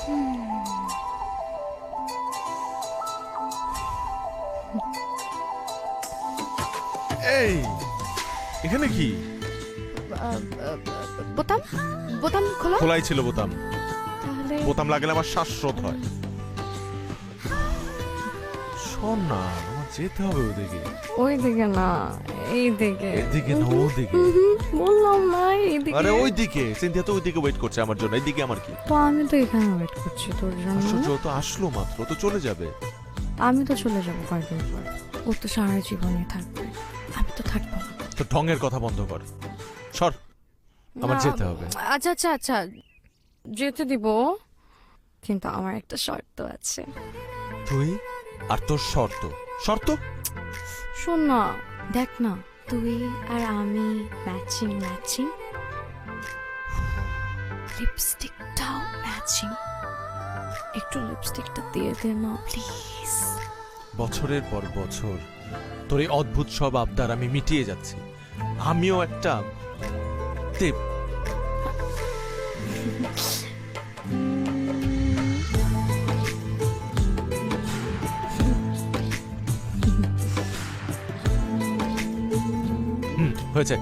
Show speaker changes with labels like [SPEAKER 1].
[SPEAKER 1] এই এখানে কি?
[SPEAKER 2] বোতাম বোতাম খোলা।
[SPEAKER 1] খোলাই ছিল বোতাম।
[SPEAKER 2] তাহলে
[SPEAKER 1] বোতাম লাগলে আমার শ্বাসরোধ হয়। শোন না, আমার যেতে হবে ওদিকে।
[SPEAKER 2] ওই দিকে না, এই দিকে।
[SPEAKER 1] এদিকে না, ওদিকে।
[SPEAKER 2] বললাম না এইদিকে।
[SPEAKER 1] আরে ওইদিকে, সিনথিয়া তো ওইদিকে ওয়েট করছে আমার জন্য। এইদিকে আমার কি?
[SPEAKER 2] তো আমি তো এখানে ওয়েট করছি তোর জন্য।
[SPEAKER 1] আশ্চর্য, ও তো আসলো মাত্র, ও তো চলে যাবে।
[SPEAKER 2] আমি তো চলে যাবো কয়েকদিন পর। ও তো সারা জীবনে থাকবে, আমি তো থাকবো না।
[SPEAKER 1] তো ঢঙের কথা বন্ধ কর, সর, আমার যেতে হবে।
[SPEAKER 2] আচ্ছা আচ্ছা আচ্ছা, যেতে দিব, কিন্তু আমার একটা শর্ত আছে।
[SPEAKER 1] তুই আর তোর শর্ত? শর্ত?
[SPEAKER 2] শোন না, দেখ না, তুই আর আমি ম্যাচিং ম্যাচিং, লিপস্টিকটাও ম্যাচিং। একটু লিপস্টিকটা দিয়ে দে না প্লিজ।
[SPEAKER 1] বছরের পর বছর তোর এই অদ্ভুত সব আবদার আমি মিটিয়ে যাচ্ছি। আমিও একটা টিপ। হয়েছে।